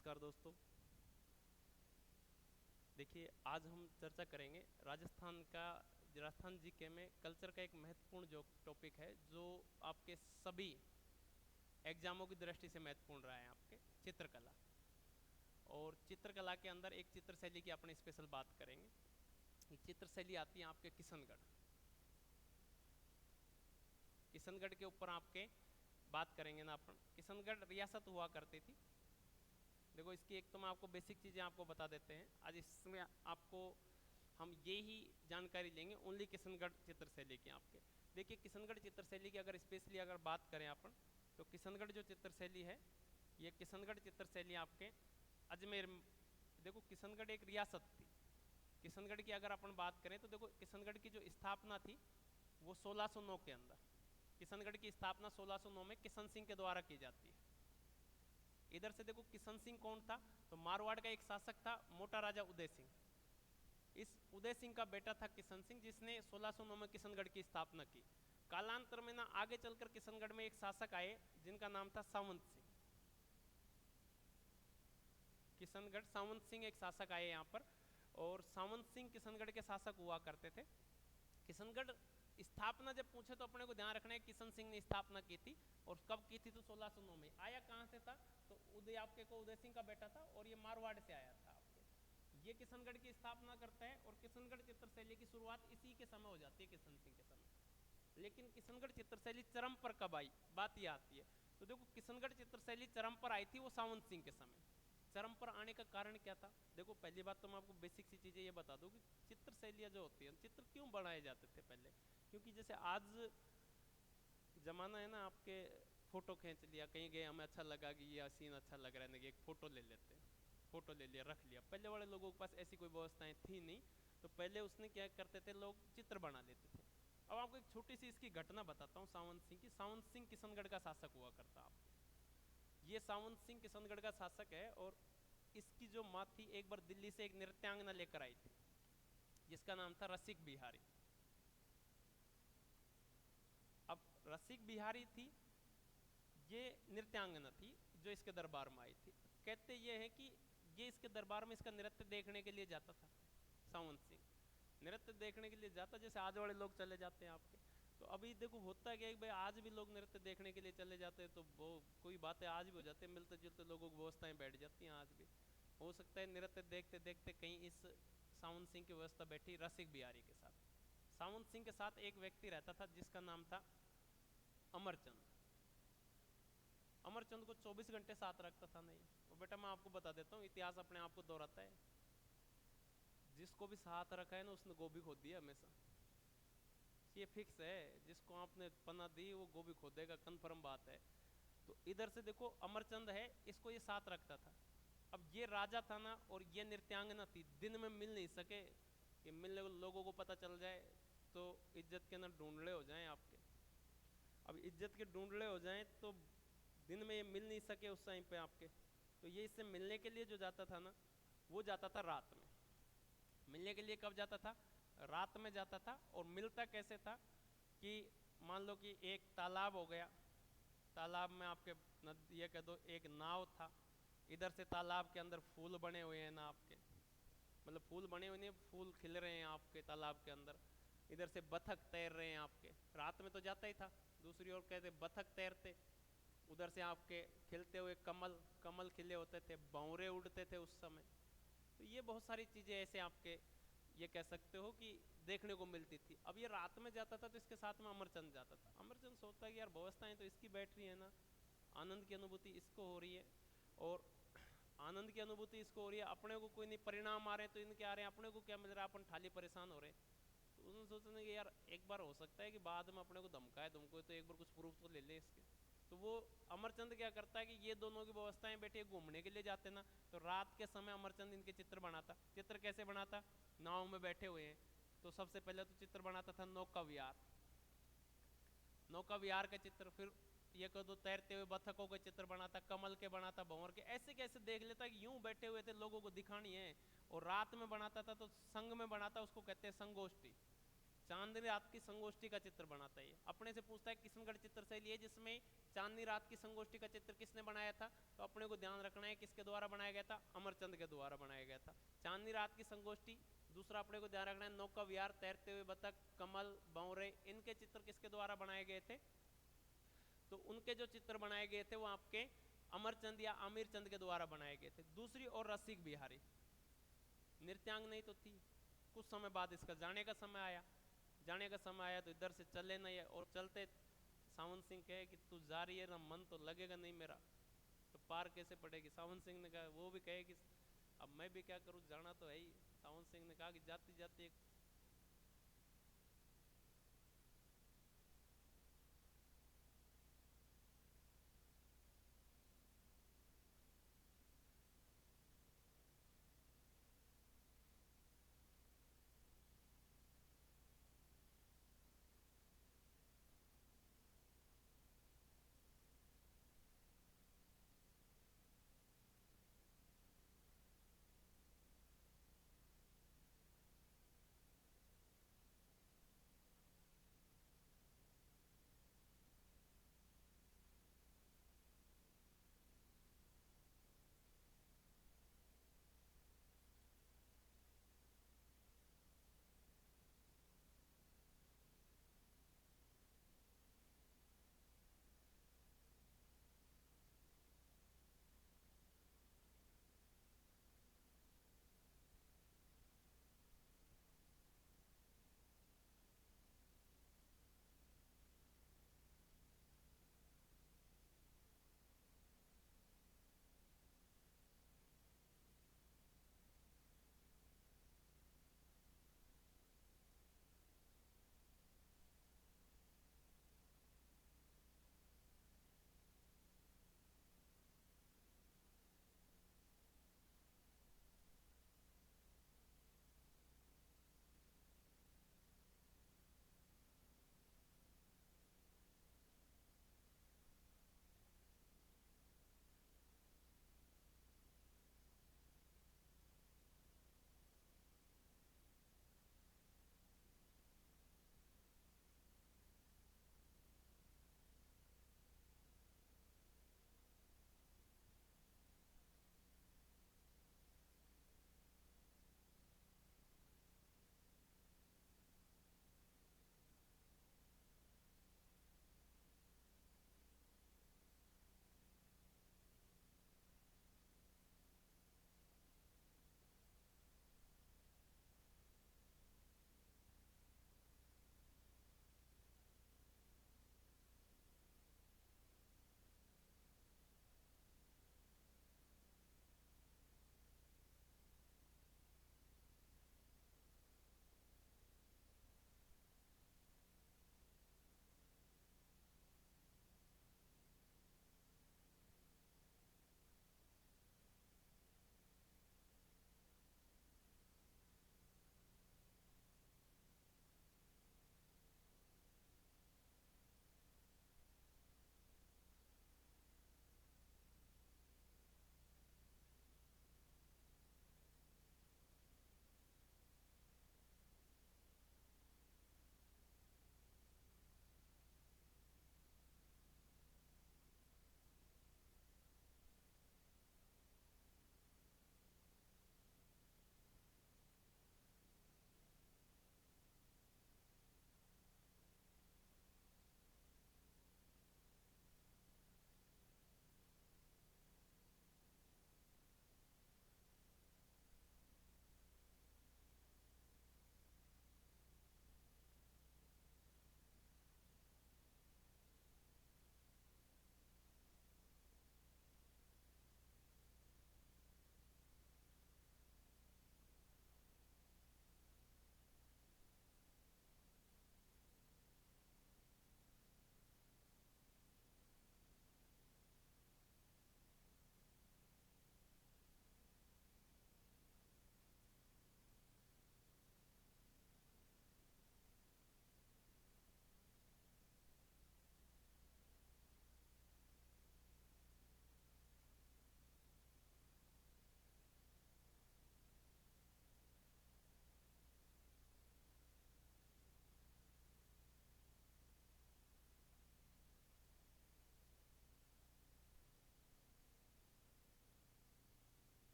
नमस्कार दोस्तों। देखिए, आज हम चर्चा करेंगे राजस्थान जीके में कल्चर का एक महत्वपूर्ण जो टॉपिक है, जो आपके सभी एग्जामों की दृष्टि से महत्वपूर्ण रहा है, आपके चित्रकला। और चित्रकला के अंदर एक चित्र शैली की अपने स्पेशल बात करेंगे। ये चित्र शैली आती है आपके किशनगढ़ के ऊपर आपके बात करेंगे ना अपन। किशनगढ़ रियासत हुआ करती थी। देखो, इसकी एक तो मैं आपको बेसिक चीज़ें आपको बता देते हैं। आज इसमें आपको हम ये ही जानकारी लेंगे ओनली किशनगढ़ चित्र शैली की आपके। देखिए, किशनगढ़ चित्र शैली की अगर स्पेशली अगर बात करें अपन, तो किशनगढ़ जो चित्र शैली है, ये किशनगढ़ चित्र शैली आपके अजमेर। देखो, किशनगढ़ एक रियासत थी। किशनगढ़ की अगर अपन बात करें तो देखो, किशनगढ़ की जो स्थापना थी वो 1609 के अंदर। किशनगढ़ की स्थापना 1609 में किशन सिंह के द्वारा की जाती है। इधर से देखो, किशन सिंह कौन था? तो मारवाड़ का एक शासक था, मोटा राजा उदय सिंह। इस उदय सिंह का बेटा था किशन सिंह, जिसने 1609 में किशनगढ़ की स्थापना की। कालांतर में ना आगे चलकर किशनगढ़ में एक शासक आए जिनका नाम था सावंत सिंह। किशनगढ़ सावंत सिंह एक शासक आए यहाँ पर, और सावंत सिंह किशनगढ़ के शासक हुआ करते थे। किशनगढ़ स्थापना जब पूछे तो अपने को ध्यान रखना है, किशन सिंह ने स्थापना की थी। और कब की थी? तो 1609 में। आया कहाँ से था? तो उदय सिंह का बेटा था, और ये मारवाड़ से आया था आपके। ये किशनगढ़ की स्थापना करता है, और किशनगढ़ चित्रशैली की शुरुआत इसी के समय हो जाती है, किशन सिंह के समय। लेकिन किशनगढ़ चित्रशैली चरम पर कब आई, बात ये आती है। तो देखो, किशनगढ़ चित्रशैली चरम पर आई थी वो सावंत सिंह के समय। चरम पर आने का कारण क्या था? देखो, पहली बात तो मैं आपको बेसिक सी चीजें ये बता दूं कि चित्र शैलियाँ जो होती है, चित्र क्यों बनाए जाते थे पहले। क्योंकि जैसे आज जमाना है ना, आपके फोटो खींच लिया, कहीं गए, हमें अच्छा लगा कि ये सीन अच्छा लग रहा है, एक फोटो ले लेते हैं। फोटो ले लिया, रख लिया। पहले वाले लोगों के पास ऐसी कोई व्यवस्थाएं थी नहीं, तो पहले उसने क्या करते थे, लोग चित्र बना लेते थे। अब आपको एक छोटी सी इसकी घटना बताता हूँ सावंत सिंह की। सावंत सिंह किशनगढ़ का शासक हुआ करता। आप ये सावंत सिंह किशनगढ़ का शासक है, और इसकी जो माँ थी, एक बार दिल्ली से एक नृत्यांगना लेकर आई थी, जिसका नाम था रसिक बिहारी। अब रसिक बिहारी थी, ये नृत्यांगना थी जो इसके दरबार में आई थी। कहते ये है कि ये इसके दरबार में इसका नृत्य देखने के लिए जाता था। सावंत सिंह नृत्य देखने के लिए जाता, जैसे आज वाले लोग चले जाते हैं आपके। तो अभी देखो, होता क्या है भाई, आज भी लोग नृत्य देखने के लिए चले जाते हैं, तो वो कोई बातें आज भी हो जाती है, मिलते जुलते लोगों की व्यवस्थाएं बैठ जाती हैं आज भी। हो सकता है नृत्य देखते देखते कहीं इस सावंत सिंह की व्यवस्था बैठी रसिक बिहारी के साथ। सावंत सिंह के साथ एक व्यक्ति रहता था जिसका नाम था अमरचंद। अमरचंद को 24 घंटे साथ रखता था नहीं। वो बेटा, मैं आपको बता देता हूँ, इतिहास अपने आप को दोहराता है। जिसको भी साथ रखा है ना, उसने गोभी खोद दिया हमेशा। ये फिक्स है, जिसको आपने पन्ना दी वो गोभी खोदेगा, कन्फर्म बात है। तो इधर से देखो, अमरचंद है, इसको ये साथ रखता था। अब ये राजा था ना, और ये नृत्यांगना थी, दिन में मिल नहीं सके कि मिलने लोगों को पता चल जाए तो इज्जत के ना ढूंढले हो जाएं आपके। अब इज्जत के ढूंढले हो जाएं तो दिन में ये मिल नहीं सके उस टाइम पे आपके। तो ये इससे मिलने के लिए जो जाता था ना, वो जाता था रात में। मिलने के लिए कब जाता था? रात में जाता था। और मिलता कैसे था कि मान लो कि एक तालाब हो गया, तालाब में आपके ये कह दो एक नाव था। इधर से तालाब के अंदर फूल बने हुए हैं ना आपके, मतलब फूल बने हुए नहीं, फूल खिल रहे हैं आपके तालाब के अंदर। इधर से बतख तैर रहे हैं आपके। रात में तो जाता ही था। दूसरी ओर कहते बतख तैरते, उधर से आपके खिलते हुए कमल कमल खिले होते थे, भंवरे उड़ते थे उस समय। तो ये बहुत सारी चीज़ें ऐसे आपके ये कह सकते हो कि देखने को मिलती थी। अब ये रात में जाता था, तो इसके साथ में अमरचंद जाता था। अमरचंद सोचता है कि यार व्यवस्थाएं तो इसकी बैठ रही है ना, आनंद की अनुभूति इसको हो रही है, और आनंद की अनुभूति इसको हो रही है, अपने को कोई नहीं परिणाम आ रहे तो इनके आ रहे हैं, अपने को क्या मिल रहा है, अपन खाली परेशान हो रहे। तो उन्होंने सोचा कि यार एक बार हो सकता है कि बाद में अपने को धमकाए तुमको, तो एक बार कुछ प्रूफ तो ले ले इसके। तो वो अमरचंद क्या करता है कि ये दोनों की व्यवस्थाएं बैठे घूमने के लिए जाते ना, तो रात के समय अमरचंद इनके चित्र बनाता। चित्र कैसे बनाता? नाव में बैठे हुए हैं, तो सबसे पहले तो चित्र बनाता था नौका विहार, नौका विहार के चित्र। फिर ये कह दो तैरते हुए बतखों के चित्र बनाता, कमल के बनाता, भंवर के, ऐसे कैसे देख लेता कि यूं बैठे हुए थे, लोगों को दिखानी है। और रात में बनाता था तो संग में बनाता, उसको कहते हैं संगोष्ठी। चांदनी रात की संगोष्ठी का चित्र बनाता है। अपने से पूछता है किशनगढ़ चित्र शैली है जिसमें चांदनी रात की संगोष्ठी का चित्र किसने बनाया था? तो अपने को ध्यान रखना है किसके द्वारा बनाया गया था? अमरचंद के द्वारा बनाया गया था चांदनी रात की संगोष्ठी। दूसरा अपने को ध्यान रखना है नौका विहार, तैरते हुए बतख, कमल, बौरे, इनके चित्र किसके द्वारा बनाए गए थे? तो उनके जो चित्र बनाए गए थे वो आपके अमरचंद या आमिर चंद के द्वारा बनाए गए थे। दूसरी और रसिक बिहारी, नृत्यांग नहीं तो थी। कुछ समय बाद इसका जाने का समय आया, जाने का समय आया तो इधर से चले नहीं है, और चलते सावन सिंह कहे कि तू जा रही है ना, मन तो लगेगा नहीं मेरा, तो पार कैसे पड़ेगी? सावन सिंह ने कहा, वो भी कहे कि अब मैं भी क्या करूँ, जाना तो है ही। सावन सिंह ने कहा कि जाती जाती एक